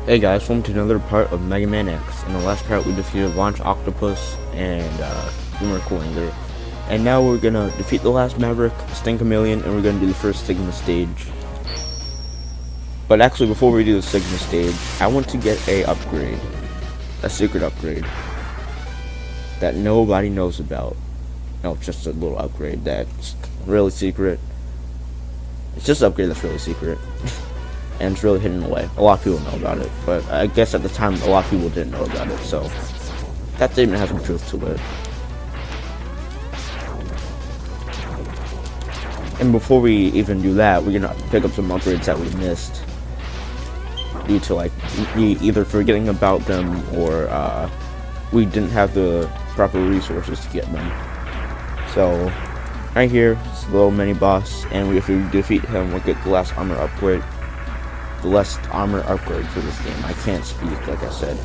Hey guys, welcome to another part of Mega Man X. In the last part we defeated Launch Octopus and Boomer Coinger. And now we're gonna defeat the last Maverick, Sting Chameleon, and we're gonna do the first Sigma stage. But actually before we do the Sigma stage, I want to get a upgrade. A secret upgrade. That nobody knows about. No, just a little upgrade that's really secret. It's just an upgrade that's really secret. And it's really hidden away. A lot of people know about it, but I guess at the time a lot of people didn't know about it, so that statement has some truth to it. And before we even do that, we're gonna pick up some upgrades that we missed due to like either forgetting about them or we didn't have the proper resources to get them. So right here is the little mini boss, and if we defeat him, we'll get the last armor upgrade. The last armor upgrade for this game. I can't speak, like I said.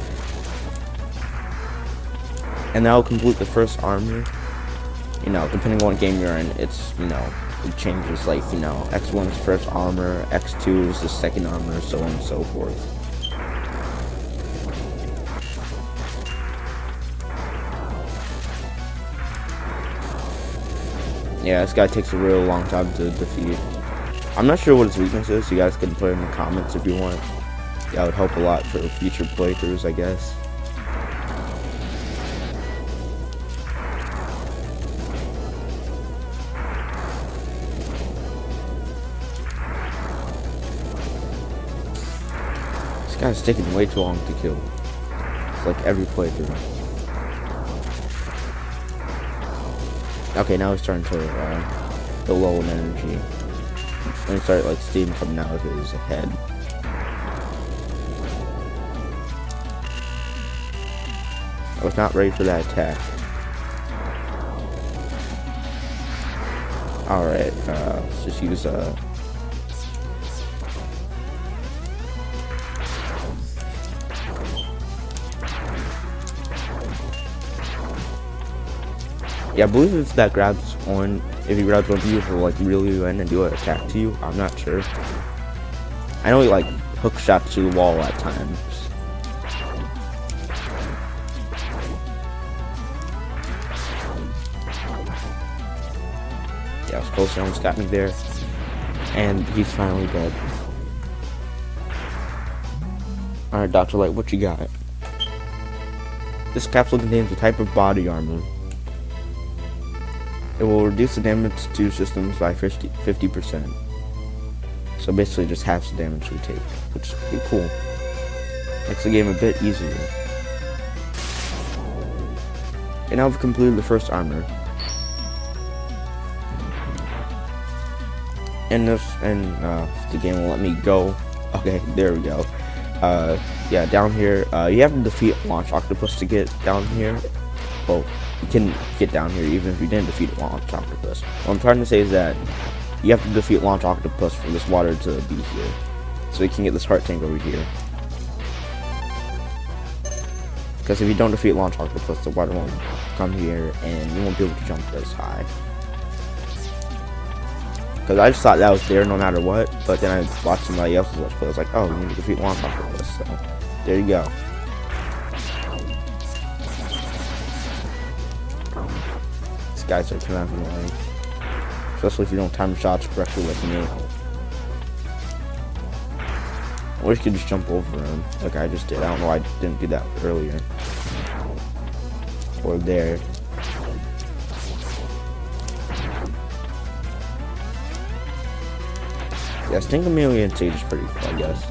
And that'll complete the first armor. You know, depending on what game you're in, it's, you know, it changes, like, you know, X1 is first armor, X2 is the second armor, so on and so forth. Yeah, this guy takes a real long time to defeat. I'm not sure what his weakness is. You guys can put it in the comments if you want. That would help a lot for future playthroughs, I guess. This guy's taking way too long to kill. It's like every playthrough. Okay, now he's starting to go low in energy. And start like steam coming out of his head. I was not ready for that attack. Alright, let's just use yeah, I believe if that grabs on, if he grabs one of you, he'll like really in and do an attack to you. I'm not sure. I know he like hook shots to the wall at times. Yeah, I was close. He almost got me there, and he's finally dead. All right, Dr. Light, what you got? This capsule contains a type of body armor. It will reduce the damage to systems by 50%. So basically just half the damage we take, which is pretty cool. Makes the game a bit easier. And now we've completed the first armor. And the game will let me go. Okay, there we go. Yeah, down here, you have to defeat Launch Octopus to get down here. Well, you can get down here even if you didn't defeat Launch Octopus. What I'm trying to say is that you have to defeat Launch Octopus for this water to be here. So you can get this heart tank over here. Because if you don't defeat Launch Octopus, the water won't come here and you won't be able to jump this high. Because I just thought that was there no matter what, but then I watched somebody else's let's play. I was like, oh, we need to defeat Launch Octopus. So there you go. Guys are kind of annoying, especially if you don't time shots correctly like me. Or you could just jump over him, like I just did. I don't know why I didn't do that earlier. Or there. Yeah, Sting Chameleon stage is pretty cool, I guess.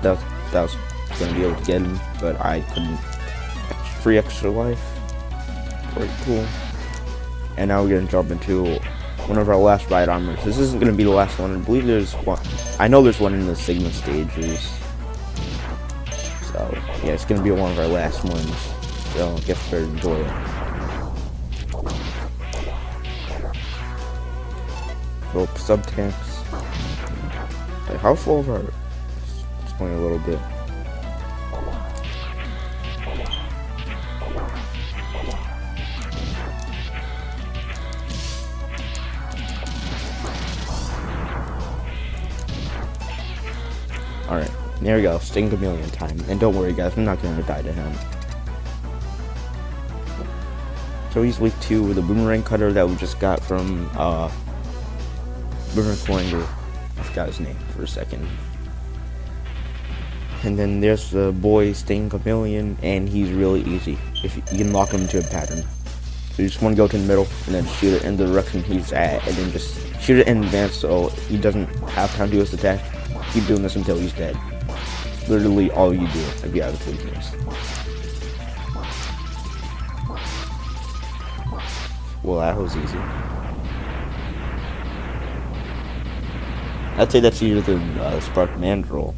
That was gonna be able to get him, but I couldn't. Free extra life. Very cool. And now we're gonna jump into one of our last ride armors. This isn't gonna be the last one. I believe there's one. I know there's one in the Sigma stages. So yeah, it's gonna be one of our last ones. So I guess better enjoy it. Little sub tanks. Like, how full of our? It's only a little bit. Alright, there we go, Sting Chameleon time. And don't worry guys, I'm not gonna die to him. So he's weak 2 with a boomerang cutter that we just got from Boomerang Coinger. I forgot his name for a second. And then there's the boy Sting Chameleon, and he's really easy. If you can lock him into a pattern. So you just want to go to the middle and then shoot it in the direction he's at, and then just shoot it in advance so he doesn't have time to do his attack. Keep doing this until he's dead. Literally all you do if you have a weakness. Well, that was easy. I'd say that's easier than Spark Mandrill.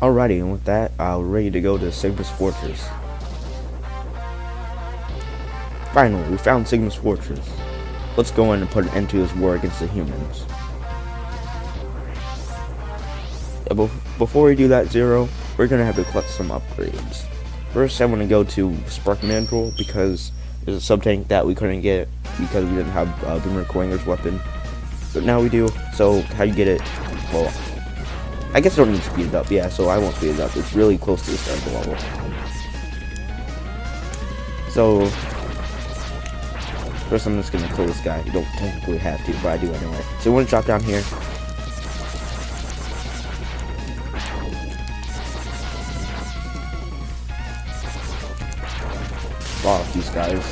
Alrighty, and with that, we're ready to go to Sigma's Fortress. Finally, we found Sigma's Fortress. Let's go in and put an end to this war against the humans. Before we do that, Zero, we're gonna have to collect some upgrades. First, I want to go to Spark Mandrill because there's a sub-tank that we couldn't get because we didn't have Boomerang Coinger's weapon. But now we do, so how you get it? Well, I guess I don't need to speed it up, yeah, so I won't speed it up. It's really close to the start of the level. So, first I'm just gonna kill this guy. You don't technically have to, but I do anyway. So we want to drop down here. Wow, these guys.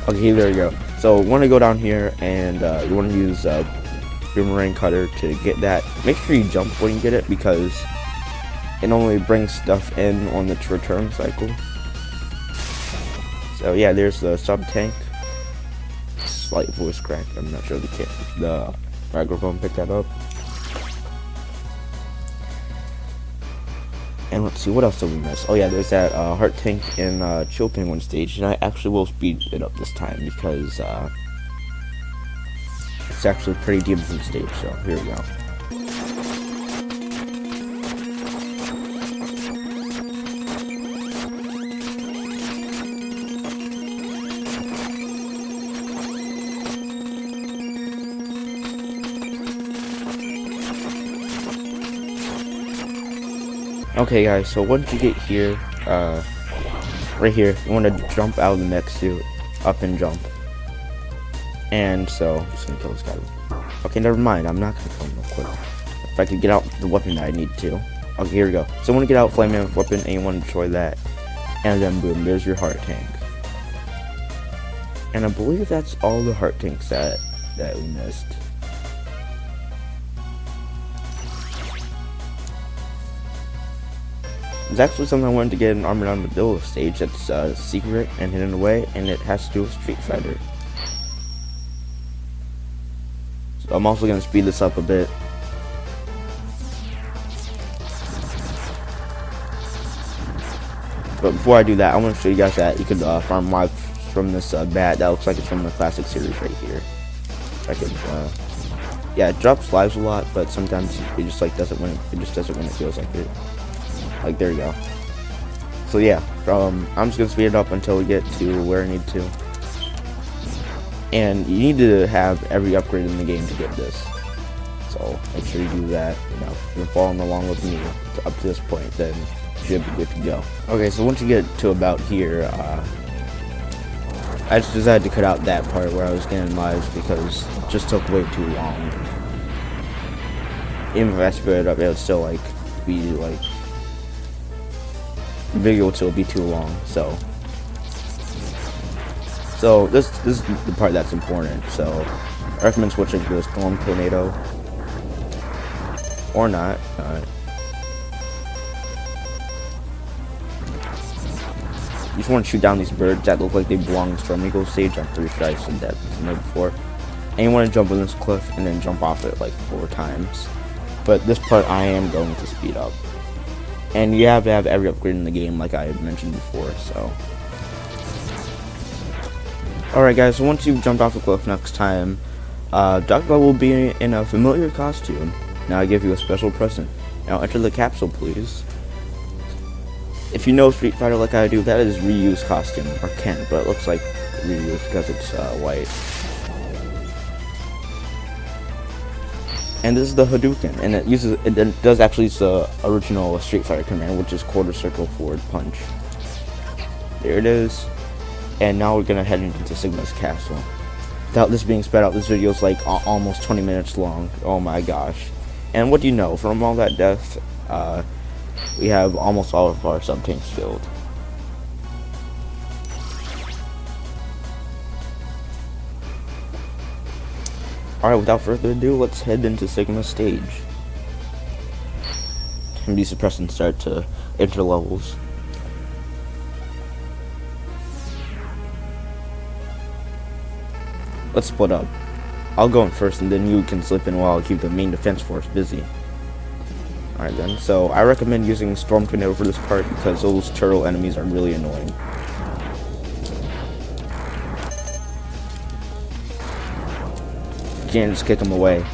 Okay, there you go. So want to go down here, and you want to use Boomerang Cutter to get that. Make sure you jump when you get it because it only brings stuff in on the return cycle. So yeah, there's the sub tank. Slight voice crack. I'm not sure the microphone picked that up. And let's see, what else did we miss? Oh yeah, there's that heart tank in Chill Penguin stage, and I actually will speed it up this time because it's actually a pretty deep stage. So here we go. Okay guys, so once you get here, right here, you want to jump out of the mech suit, up and jump. And so, I'm just gonna kill this guy. Okay, never mind, I'm not gonna kill him real quick. If I could get out the weapon that I need to. Okay, here we go. So I want to get out Flame Mammoth weapon, and you want to destroy that. And then boom, there's your heart tank. And I believe that's all the heart tanks that we missed. There's actually something I wanted to get in Armored Armadillo stage that's secret and hidden away, and it has to do with Street Fighter. So I'm also going to speed this up a bit. But before I do that, I want to show you guys that you could farm lives from this bat that looks like it's from the classic series right here. I could, yeah, it drops lives a lot, but sometimes it just like doesn't when it just does it when it feels like it. Like, there you go. So yeah, I'm just gonna speed it up until we get to where I need to. And you need to have every upgrade in the game to get this. So make sure you do that. You know, if you're following along with me up to this point, then you should be good to go. Okay, so once you get to about here, I just decided to cut out that part where I was getting lives because it just took way too long. Even if I speed it up, it would still like be like the video would still be too long. So this is the part that's important. So I recommend switching to this Storm Tornado or not. You just want to shoot down these birds that look like they belong in Storm Eagle stage. I'm pretty sure I said that before. And you want to jump on this cliff and then jump off it like 4 times. But this part I am going to speed up. And you have to have every upgrade in the game like I had mentioned before, so. Alright guys, so once you've jumped off the cliff next time, Dr. will be in a familiar costume. Now I give you a special present. Now enter the capsule, please. If you know Street Fighter like I do, that is Ryu's costume, or Ken, but it looks like Ryu because it's white. And this is the Hadouken, and it does actually use the original Street Fighter command, which is quarter circle forward punch. There it is. And now we're gonna head into Sigma's castle. Without this being sped out, this video is like almost 20 minutes long. Oh my gosh. And what do you know? From all that death, we have almost all of our sub-tanks filled. Alright, without further ado, let's head into Sigma's stage. And be suppressed and start to enter levels. Let's split up. I'll go in first and then you can slip in while I keep the main defense force busy. Alright then, so I recommend using Storm Tornado for this part because those turtle enemies are really annoying. Can't just kick them away.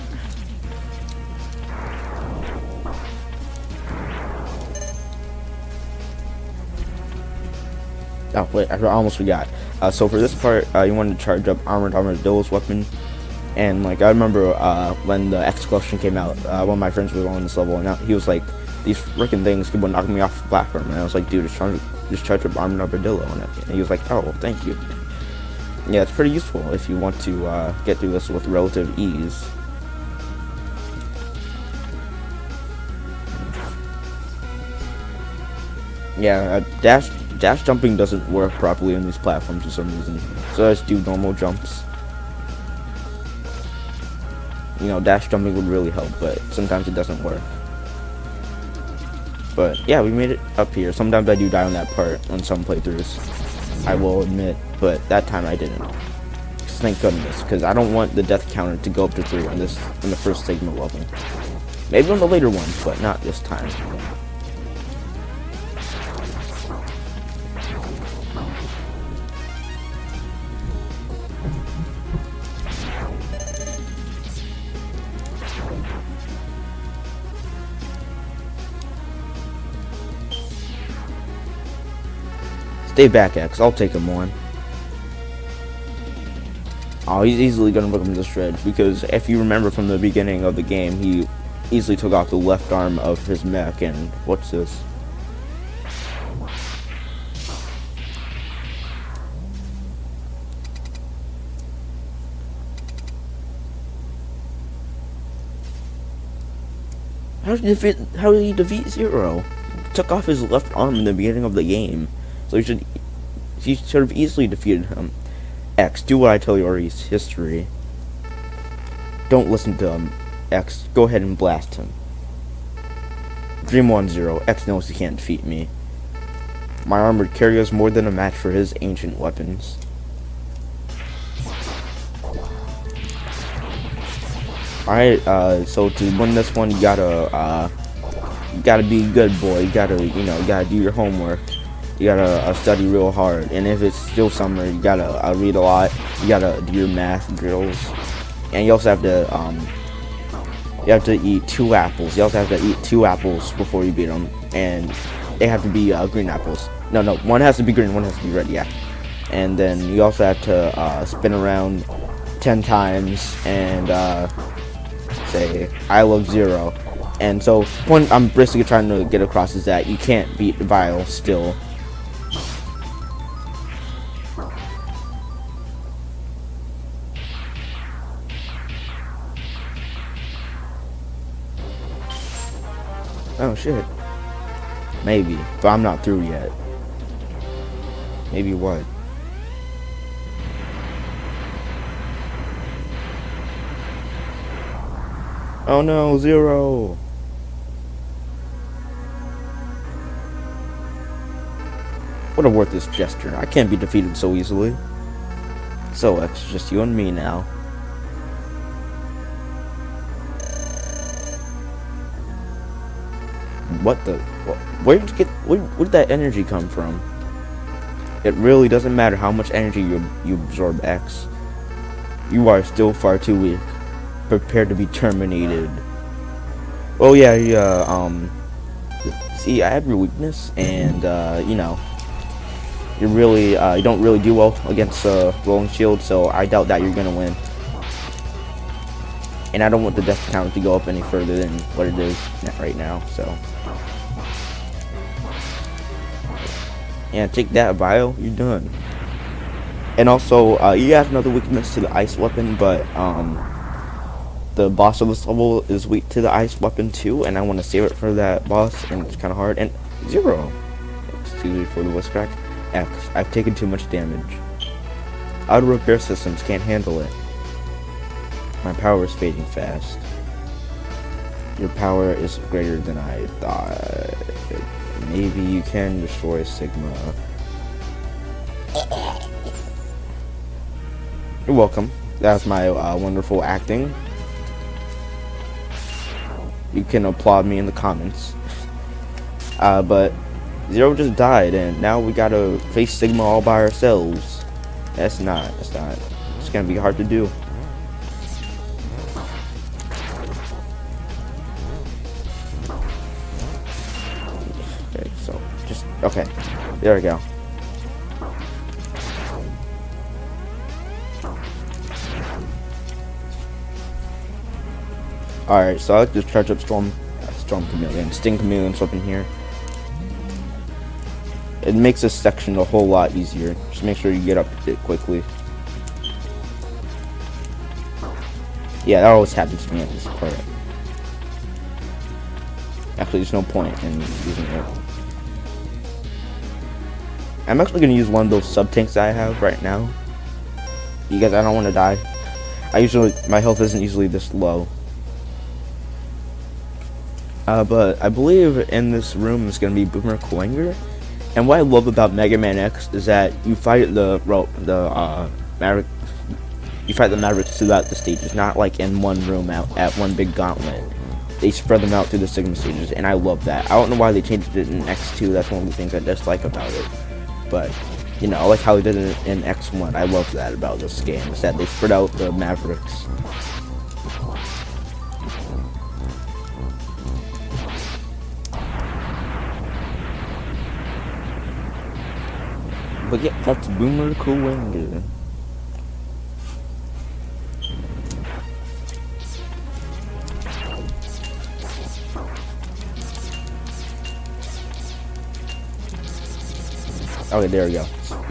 Oh wait, I almost forgot. So for this part, you want to charge up Armored Armadillo's weapon. And like I remember when the X collection came out, one of my friends was on this level, and he was like, "These freaking things keep on knocking me off the platform." And I was like, "Dude, just charge up Armored Armadillo on it." And he was like, "Oh, well, thank you." Yeah, it's pretty useful if you want to get through this with relative ease. Yeah, dash jumping doesn't work properly on these platforms for some reason, so I just do normal jumps. You know, dash jumping would really help, but sometimes it doesn't work. But yeah, we made it up here. Sometimes I do die on that part on some playthroughs, I will admit, but that time I didn't. Thank goodness, because I don't want the death counter to go up to 3 on the first Sigma level. Maybe on the later ones, but not this time. Stay back, X. I'll take him on. Oh, he's easily gonna put him to shreds because if you remember from the beginning of the game, he easily took off the left arm of his mech. And what's this? How did he defeat Zero? He took off his left arm in the beginning of the game. So he should have easily defeated him. X, do what I tell you or he's history. Don't listen to him. X, go ahead and blast him. Dream 1-0. X knows he can't defeat me. My armored carrier is more than a match for his ancient weapons. Alright, so to win this one, you gotta be a good boy. You gotta do your homework. You gotta study real hard, and if it's still summer, you gotta read a lot. You gotta do your math drills, and you also have to eat 2 apples. You also have to eat 2 apples before you beat them, and they have to be green apples. No, one has to be green, one has to be red. Yeah, and then you also have to spin around 10 times and say "I love Zero." And so, what I'm basically trying to get across is that you can't beat Vile still. Oh shit. Maybe, but I'm not through yet. Maybe what? Oh no, Zero! What a worthless gesture. I can't be defeated so easily. So it's just you and me now. What the? Where did that energy come from? It really doesn't matter how much energy you absorb, X. You are still far too weak. Prepare to be terminated. Oh yeah, yeah. See, I have your weakness, and you know, you don't really do well against rolling shield, so I doubt that you're gonna win. And I don't want the death count to go up any further than what it is right now. So yeah, take that, Bio. You're done. And also, you have another weakness to the ice weapon, but the boss of this level is weak to the ice weapon too, and I want to save it for that boss, and it's kind of hard. And 0. Excuse me for the voice crack. X. I've taken too much damage. Auto repair systems can't handle it. My power is fading fast. Your power is greater than I thought. Maybe you can destroy Sigma. You're welcome. That's my wonderful acting. You can applaud me in the comments. But 0 just died, and now we gotta face Sigma all by ourselves. It's gonna be hard to do. Okay, so okay. There we go. Alright, so I like to charge up Sting Chameleon's up in here. It makes this section a whole lot easier. Just make sure you get up it quickly. Yeah, that always happens to me at this part. Actually, there's no point in using it. I'm actually going to use one of those sub-tanks that I have right now. Because I don't want to die. My health isn't usually this low. But I believe in this room is going to be Boomer Coanger. And what I love about Mega Man X is that you fight the Mavericks throughout the stages, not like in one room out at one big gauntlet. They spread them out through the Sigma stages, and I love that. I don't know why they changed it in X2. That's one of the things I dislike about it. But you know, I like how they did it in X1. I love that about this game, is that they spread out the Mavericks. But yeah, that's Boomer Coanger. Okay, there we go.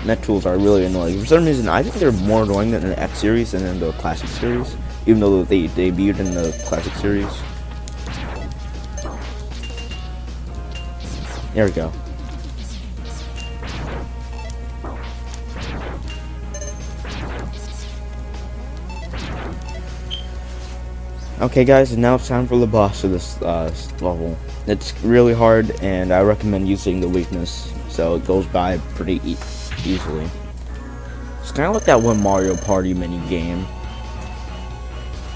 Net tools are really annoying. For some reason, I think they're more annoying than the X series and in the Classic series, even though they debuted in the Classic series. There we go. Okay guys, and now it's time for the boss of this level. It's really hard, and I recommend using the weakness, so it goes by pretty easily. It's kind of like that one Mario Party mini game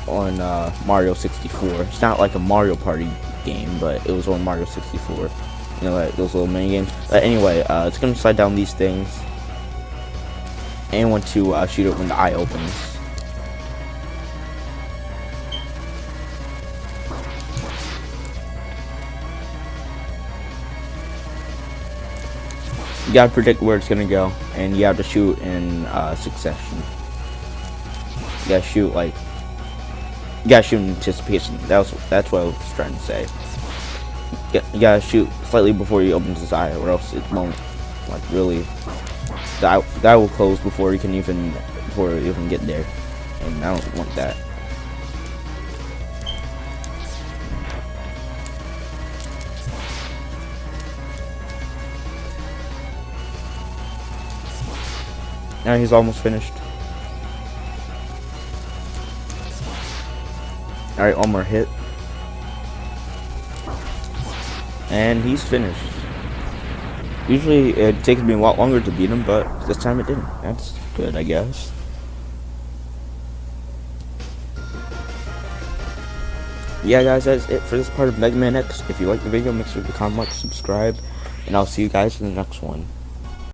on Mario 64. It's not like a Mario Party game, but it was on Mario 64. You know, like those little mini games. But anyway, it's gonna slide down these things, and you want to shoot it when the eye opens. You gotta predict where it's gonna go, and you have to shoot in succession. You gotta shoot in anticipation. That's what I was trying to say. You gotta shoot slightly before he opens his eye, or else it won't really. The eye will close before you even get there, and I don't want that. Now he's almost finished. Alright, one more hit. And he's finished. Usually it takes me a lot longer to beat him, but this time it didn't. That's good, I guess. Yeah guys, that's it for this part of Mega Man X. If you like the video, make sure to comment, subscribe, and I'll see you guys in the next one.